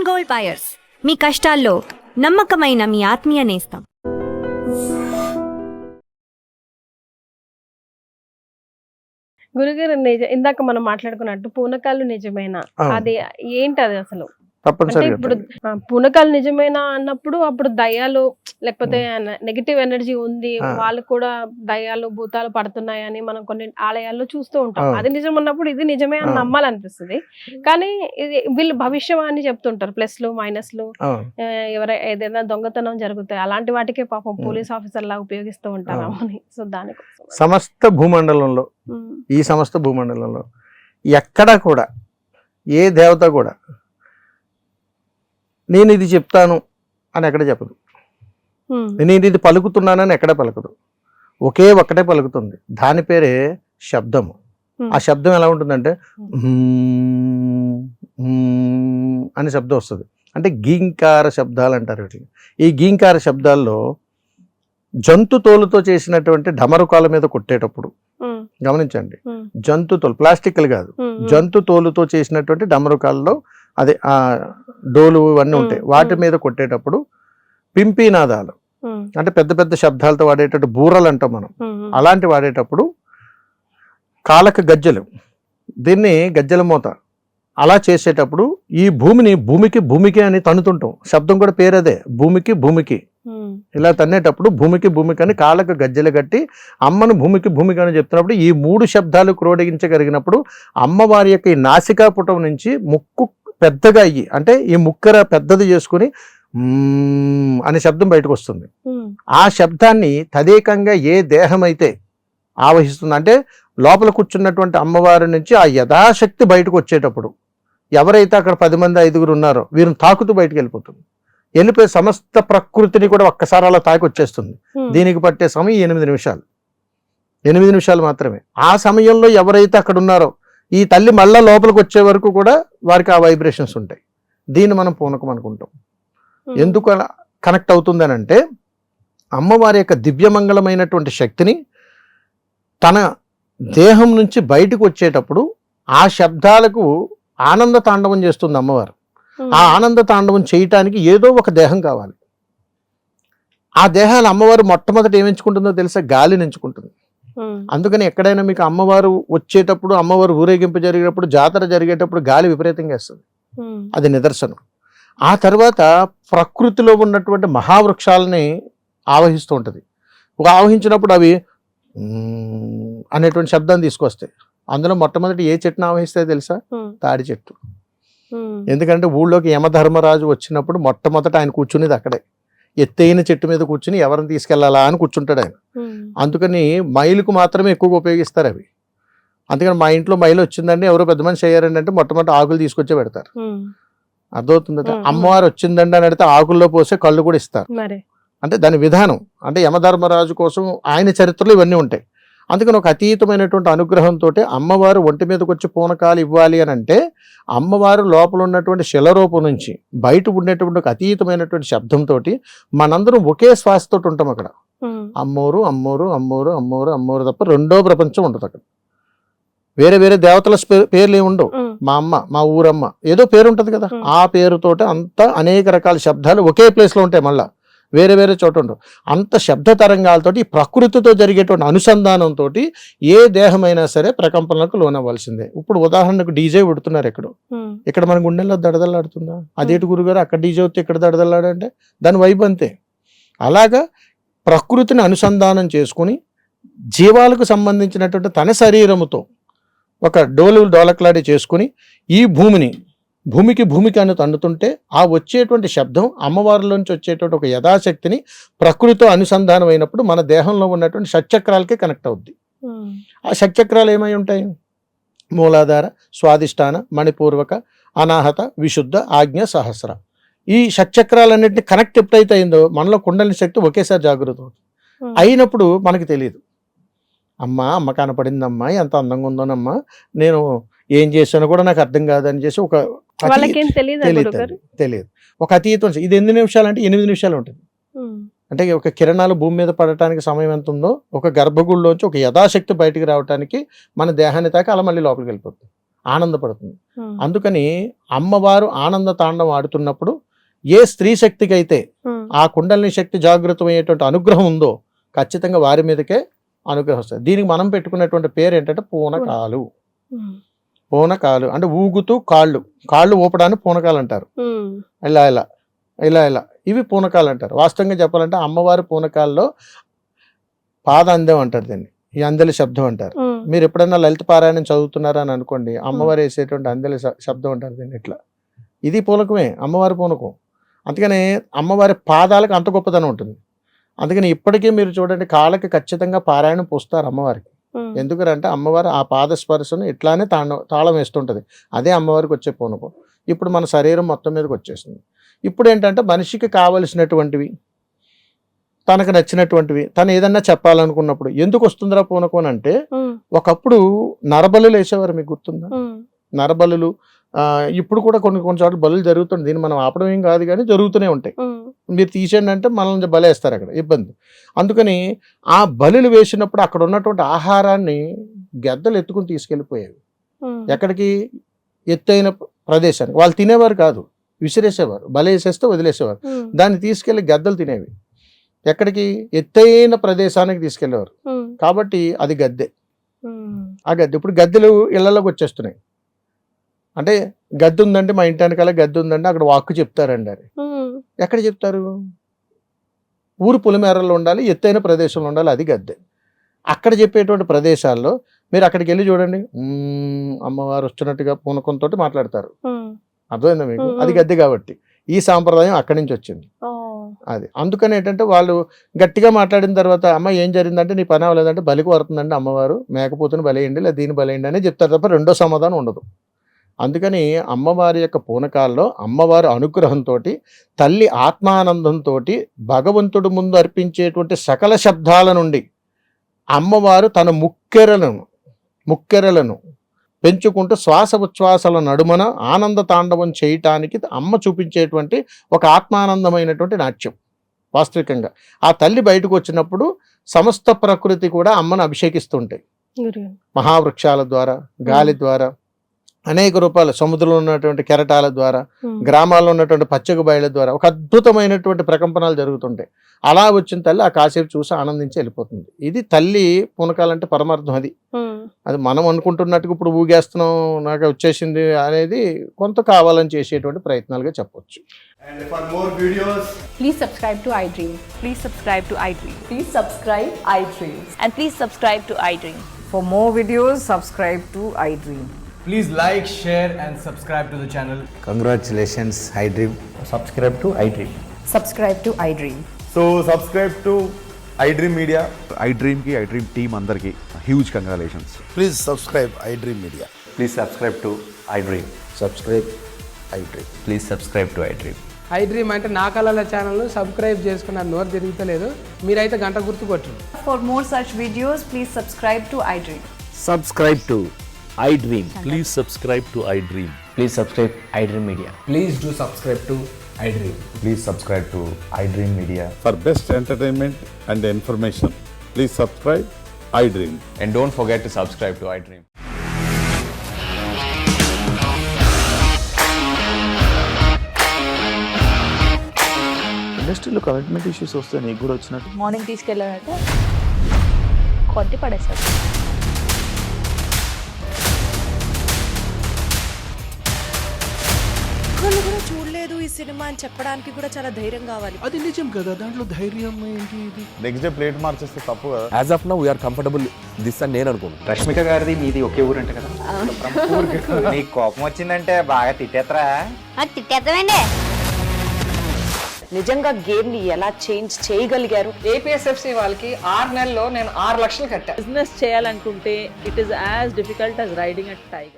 Gold buyers, మీ కష్టాల్లో నమ్మకమైన మీ ఆత్మీయ నేస్తం. గురుగారు ఇందాక మనం మాట్లాడుకున్నట్టు పూనకాలు నిజమేనా, అది ఏంటి అది అసలు? ఇప్పుడు పూనకాలు నిజమేనా అన్నప్పుడు అప్పుడు దయ్యాలు లేకపోతే నెగిటివ్ ఎనర్జీ ఉంది, వాళ్ళు కూడా దయ్యాలు భూతాలు పడుతున్నాయని మనం కొన్ని ఆలయాల్లో చూస్తూ ఉంటాం. అది నిజం అన్నప్పుడు ఇది నిజమే అని నమ్మాలనిపిస్తుంది. కానీ ఇది వీళ్ళు భవిష్యవాణి చెప్తుంటారు, ప్లస్లు మైనస్లు, ఏదైనా దొంగతనం జరుగుతాయి అలాంటి వాటికే పాపం పోలీస్ ఆఫీసర్ లాగా ఉపయోగిస్తూ ఉంటారు అని. సో దానికోసం సమస్త భూమండలంలో, ఈ సమస్త భూమండలంలో ఎక్కడా కూడా ఏ దేవత కూడా నేను ఇది చెప్తాను అని ఎక్కడ చెప్పదు, నేను ఇది పలుకుతున్నానని ఎక్కడ పలకదు. ఒక్కటే పలుకుతుంది, దాని పేరే శబ్దము. ఆ శబ్దం ఎలా ఉంటుందంటే అని శబ్దం వస్తుంది. అంటే గీంకార శబ్దాలు అంటారు వీటిని. ఈ గీంకార శబ్దాల్లో జంతు తోలుతో చేసినటువంటి డమరుకాల మీద కొట్టేటప్పుడు గమనించండి, జంతు తోలు, ప్లాస్టిక్లు కాదు, జంతు తోలుతో చేసినటువంటి డమరుకాల్లో అదే ఆ డోలు ఇవన్నీ ఉంటాయి, వాటి మీద కొట్టేటప్పుడు పింపీనాదాలు అంటే పెద్ద పెద్ద శబ్దాలతో వాడేటట్టు బూరలు అంటాం మనం, అలాంటి వాడేటప్పుడు కాలక గజ్జలు, దీన్ని గజ్జల మూత అలా చేసేటప్పుడు ఈ భూమికి భూమికి అని తన్నుతుంటాం. శబ్దం కూడా పేరదే, భూమికి ఇలా తన్నేటప్పుడు భూమికి అని కాళ్ళకు గజ్జలు కట్టి అమ్మను భూమికి అని చెప్తున్నప్పుడు ఈ 3 శబ్దాలు క్రోడగించగలిగినప్పుడు అమ్మవారి యొక్క ఈ నాసికా పుటం నుంచి ముక్కు పెద్దగా అయ్యి, అంటే ఈ ముక్కర పెద్దది చేసుకుని అనే శబ్దం బయటకు వస్తుంది. ఆ శబ్దాన్ని తదేకంగా ఏ దేహం అయితే ఆవహిస్తుంది, అంటే లోపల కూర్చున్నటువంటి అమ్మవారి నుంచి ఆ యథాశక్తి బయటకు వచ్చేటప్పుడు ఎవరైతే అక్కడ 10 మంది 5గురు ఉన్నారో వీరిని తాకుతూ బయటకు వెళ్ళిపోయి సమస్త ప్రకృతిని కూడా ఒక్కసారి అలా తాకి వచ్చేస్తుంది. దీనికి పట్టే సమయం 8 నిమిషాలు మాత్రమే. ఆ సమయంలో ఎవరైతే అక్కడ ఉన్నారో ఈ తల్లి మళ్ళా లోపలికి వచ్చే వరకు కూడా వారికి ఆ వైబ్రేషన్స్ ఉంటాయి. దీన్ని మనం పూనకం అనుకుంటాం. ఎందుకు అలా కనెక్ట్ అవుతుందని అంటే అమ్మవారి యొక్క దివ్యమంగళమైనటువంటి శక్తిని తన దేహం నుంచి బయటకు వచ్చేటప్పుడు ఆ శబ్దాలకు ఆనంద తాండవం చేస్తుంది అమ్మవారు. ఆ ఆనంద తాండవం చేయటానికి ఏదో ఒక దేహం కావాలి. ఆ దేహాలు అమ్మవారు మొట్టమొదటి ఏమించుకుంటుందో తెలుసా? గాలిని ఎంచుకుంటుంది. అందుకని ఎక్కడైనా మీకు అమ్మవారు వచ్చేటప్పుడు, అమ్మవారు ఊరేగింపు జరిగేటప్పుడు, జాతర జరిగేటప్పుడు గాలి విపరీతంగా వేస్తుంది, అది నిదర్శనం. ఆ తర్వాత ప్రకృతిలో ఉన్నటువంటి మహావృక్షాలని ఆవహిస్తూ ఉంటుంది. ఆవహించినప్పుడు అవి అనేటువంటి శబ్దాన్ని తీసుకొస్తాయి. అందులో మొట్టమొదటి ఏ చెట్టును ఆవహిస్తాయో తెలుసా? తాడి చెట్టు. ఎందుకంటే ఊళ్ళోకి యమధర్మరాజు వచ్చినప్పుడు మొట్టమొదట ఆయన కూర్చునేది అక్కడే. ఎత్తైన చెట్టు మీద కూర్చుని ఎవరిని తీసుకెళ్లాలా అని కూర్చుంటాడు ఆయన. అందుకని మైలుకు మాత్రమే ఎక్కువగా ఉపయోగిస్తారు అవి. అందుకని మా ఇంట్లో మైలు వచ్చిందండి, ఎవరో పెద్ద మనిషి అయ్యారండి అంటే మొట్టమొదటి ఆకులు తీసుకొచ్చే పెడతారు. అర్థమవుతుందట. అమ్మవారు వచ్చిందండి అని అడిగితే ఆకుల్లో పోసే కళ్ళు కూడా ఇస్తారు. అంటే దాని విధానం, అంటే యమధర్మరాజు కోసం ఆయన చరిత్రలో ఇవన్నీ ఉంటాయి. అందుకని ఒక అతీతమైనటువంటి అనుగ్రహంతో అమ్మవారు ఒంటి మీదకి వచ్చి పూనకాలు ఇవ్వాలి అని అంటే అమ్మవారు లోపల ఉన్నటువంటి శిలరూపం నుంచి బయట ఉండేటువంటి ఒక అతీతమైనటువంటి శబ్దంతో మనందరం ఒకే శ్వాసతో ఉంటాం అక్కడ. అమ్మోరు అమ్మోరు అమ్మోరు అమ్మోరు అమ్మోరు తప్ప రెండో ప్రపంచం ఉండదు అక్కడ. వేరే వేరే దేవతల పేర్లు ఏమి ఉండవు. మా అమ్మ, మా ఊరమ్మ, ఏదో పేరు ఉంటుంది కదా, ఆ పేరుతోటి అంతా అనేక రకాల శబ్దాలు ఒకే ప్లేస్లో ఉంటాయి. మళ్ళా వేరే వేరే చోట ఉండవు. అంత శబ్ద తరంగాలతోటి ప్రకృతితో జరిగేటువంటి అనుసంధానంతో ఏ దేహమైనా సరే ప్రకంపనలకు లోనవ్వాల్సిందే. ఇప్పుడు ఉదాహరణకు డీజే ఉడుతున్నారు ఎక్కడో, ఇక్కడ మన గుండెల్లో దడదలాడుతుందా? అదేటి గురుగారు అక్కడ డీజే వస్తే ఇక్కడ దడదలాడంటే దాని వైబ్ అంతే. అలాగా ప్రకృతిని అనుసంధానం చేసుకుని జీవాలకు సంబంధించినటువంటి తన శరీరముతో ఒక డోలక్లాడి చేసుకుని ఈ భూమికి అని తండుతుంటే ఆ వచ్చేటువంటి శబ్దం అమ్మవారిలోంచి వచ్చేటువంటి ఒక యథాశక్తిని ప్రకృతితో అనుసంధానం అయినప్పుడు మన దేహంలో ఉన్నటువంటి షట్చక్రాలకే కనెక్ట్ అవుద్ది. ఆ షట్చక్రాలు ఏమై ఉంటాయి? మూలాధార, స్వాదిష్టాన, మణిపూర్వక, అనాహత, విశుద్ధ, ఆజ్ఞ, సహస్ర. ఈ షట్చక్రాలన్నింటినీ కనెక్ట్ ఎప్పుడైతే అయిందో మనలో కుండలిని శక్తి ఒకేసారి జాగృతం అవుతుంది. అయినప్పుడు మనకి తెలియదు, అమ్మ కనపడిందమ్మా, ఎంత అందంగా ఉందోనమ్మా, నేను ఏం చేశానో కూడా నాకు అర్థం కాదని చేసి ఒక తెలియదు. ఒక అతీతం. ఇది ఎన్ని నిమిషాలు అంటే 8 నిమిషాలు ఉంటుంది. అంటే ఒక కిరణాలు భూమి మీద పడటానికి సమయం ఎంత ఉందో ఒక గర్భగుడిలోంచి ఒక యథాశక్తి బయటికి రావడానికి మన దేహాన్ని తాకి అలా మళ్ళీ లోపలికి వెళ్ళిపోతుంది. ఆనందపడుతుంది. అందుకని అమ్మవారు ఆనంద తాండవం ఆడుతున్నప్పుడు ఏ స్త్రీ శక్తికి అయితే ఆ కుండలిని శక్తి జాగృతమయ్యేటువంటి అనుగ్రహం ఉందో ఖచ్చితంగా వారి మీదకే అనుగ్రహం వస్తుంది. దీనికి మనం పెట్టుకున్నటువంటి పేరు ఏంటంటే పూనకాలు. పూనకాలు అంటే ఊగుతూ కాళ్ళు ఊపడాన్ని పూనకాలు అంటారు. ఇలా ఇలా ఇలా ఇలా ఇవి పూనకాలు అంటారు. వాస్తవంగా చెప్పాలంటే అమ్మవారి పూనకాల్లో పాద అందం అంటారు దీన్ని, ఈ అందలి శబ్దం అంటారు. మీరు ఎప్పుడైనా లలిత పారాయణం చదువుతున్నారా అని అనుకోండి, అమ్మవారు వేసేటువంటి అందలి శబ్దం అంటారు దీన్ని. ఇట్లా ఇది పూనకమే, అమ్మవారి పూనకం. అందుకని అమ్మవారి పాదాలకు అంత గొప్పతనం ఉంటుంది. అందుకని ఇప్పటికీ మీరు చూడండి కాళ్ళకి ఖచ్చితంగా పారాయణం పూస్తారు అమ్మవారికి. ఎందుకంటే అమ్మవారు ఆ పాద స్పర్శను ఇట్లానే తాళం వేస్తుంటది. అదే అమ్మవారికి వచ్చే పూనకం. ఇప్పుడు మన శరీరం మొత్తం మీదకి వచ్చేసింది. ఇప్పుడు ఏంటంటే మనిషికి కావలసినటువంటివి, తనకు నచ్చినటువంటివి, తను ఏదన్నా చెప్పాలనుకున్నప్పుడు ఎందుకు వస్తుందిరా పూనకం అంటే, ఒకప్పుడు నరబలులు వేసేవారు, మీకు గుర్తుందా? నరబలులు ఇప్పుడు కూడా కొన్ని చోట్ల బలులు జరుగుతుంది. దీన్ని మనం ఆపడం ఏం కాదు కానీ జరుగుతూనే ఉంటాయి. మీరు తీసేయండి అంటే మనల్ని బలేస్తారు, అక్కడ ఇబ్బంది. అందుకని ఆ బలులు వేసినప్పుడు అక్కడ ఉన్నటువంటి ఆహారాన్ని గెద్దలు ఎత్తుకుని తీసుకెళ్ళిపోయేవి. ఎక్కడికి? ఎత్తైన ప్రదేశానికి. వాళ్ళు తినేవారు కాదు, విసిరేసేవారు. బలేసేస్తే వదిలేసేవారు. దాన్ని తీసుకెళ్లి గద్దలు తినేవి. ఎక్కడికి? ఎత్తైన ప్రదేశానికి తీసుకెళ్లేవారు. కాబట్టి అది గద్దె. ఆ గద్దె ఇప్పుడు గద్దెలు ఇళ్లలోకి వచ్చేస్తున్నాయి. అంటే గద్దె ఉందంటే మా ఇంటి వెనకాల గద్దె ఉందంటే అక్కడ వాక్కు చెప్తారండి. అది ఎక్కడ చెప్తారు? ఊరు పులిమేరల్లో ఉండాలి, ఎత్తైన ప్రదేశంలో ఉండాలి, అది గద్దె. అక్కడ చెప్పేటువంటి ప్రదేశాల్లో మీరు అక్కడికి వెళ్ళి చూడండి, అమ్మవారు వచ్చినట్టుగా పూనకంతో మాట్లాడతారు. అర్థమైందా మీకు? అది గద్దె. కాబట్టి ఈ సాంప్రదాయం అక్కడి నుంచి వచ్చింది. అది అందుకని ఏంటంటే వాళ్ళు గట్టిగా మాట్లాడిన తర్వాత అమ్మ ఏం జరిగిందంటే నీ పని అవ్వలేదంటే బలికి వరుతుందండి అమ్మవారు, మేకపోతుని బలేయండి లేదా దీన్ని బలేయండి అని చెప్తారు తప్ప రెండో సమాధానం ఉండదు. అందుకని అమ్మవారి యొక్క పూనకాల్లో అమ్మవారి అనుగ్రహంతో, తల్లి ఆత్మానందంతో, భగవంతుడు ముందు అర్పించేటువంటి సకల శబ్దాల నుండి అమ్మవారు తన ముక్కెరలను పెంచుకుంటూ శ్వాస ఉచ్ఛ్వాసల నడుమన ఆనంద తాండవం చేయటానికి అమ్మ చూపించేటువంటి ఒక ఆత్మానందమైనటువంటి నాట్యం. వాస్తవికంగా ఆ తల్లి బయటకు వచ్చినప్పుడు సమస్త ప్రకృతి కూడా అమ్మను అభిషేకిస్తుంటాయి. మహావృక్షాల ద్వారా, గాలి ద్వారా, అనేక రూపాయలు, సముద్రంలో ఉన్నటువంటి కెరటాల ద్వారా, గ్రామాల్లో ఉన్నటువంటి పచ్చక బయళ్ళ ద్వారా ఒక అద్భుతమైనటువంటి ప్రకంపనలు జరుగుతుంటాయి. అలా వచ్చిన తల్లి ఆ కాసేపు చూసి ఆనందించి వెళ్ళిపోతుంది. ఇది తల్లి పూనకాలంటే పరమార్థం. అది మనం అనుకుంటున్నట్టుగా ఇప్పుడు ఊగేస్తున్నాం నాకు వచ్చేసింది అనేది కొంత కావాలని చేసేటువంటి ప్రయత్నాలుగా చెప్పొచ్చు. And for more videos, please subscribe to iDream. Please subscribe to iDream. Please subscribe iDream. And please subscribe to iDream. For more videos, subscribe to iDream. please like, share and subscribe to the channel. Congratulations, iDream. Subscribe to iDream. Subscribe to iDream. So subscribe to iDream Media. iDream ki iDream team andarki huge congratulations. Please subscribe iDream Media. Please subscribe to iDream. Subscribe iDream. Please subscribe to iDream. iDream అంటే నా కళల channel subscribe చేసుకున్న నోరు తిరుగుతలేదు, మీరైతే గంట గుర్తు కొట్టండి. For more such videos, please subscribe to iDream. Subscribe to iDream. Please subscribe to iDream. Please subscribe iDream Media. Please do subscribe to iDream. Please subscribe to iDream Media. For best entertainment and information, please subscribe iDream. And don't forget to subscribe to iDream. ఇండస్ట్రీలో commitment issues వస్తే నీకు కూడా వచ్చినట్టు morning తీసుకెళ్ళాలంటే కొట్టి పడేస్తారు. ఒక్కళ్ళు కూడా చూడలేదు ఈ సినిమా అని చెప్పడానికి కూడా చాలా ధైర్యం కావాలి. అది నిజం కదా, దాంట్లో ధైర్యం ఏంటి? ఇది నెక్స్ట్ డే ప్లేట్ మార్చేస్తే తప్పు కదా. As of now we are comfortable this అని నేను అనుకుంటున్నాను. రష్మిక గారిది మీది ఒకే ఊరు అంటే కదా. నీకు కోపం వచ్చిందంటే బాగా తిట్టేత్తరా? తిట్టేద్దామండి. నిజంగా గేమ్ ని ఎలా చేంజ్ చేయగలిగారు? ఏపీఎస్ఎఫ్సి వాళ్ళకి 6 నెలల్లో నేను 6 లక్షలు కట్టా. బిజినెస్ చేయాలనుకుంటే it is as difficult as riding a tiger.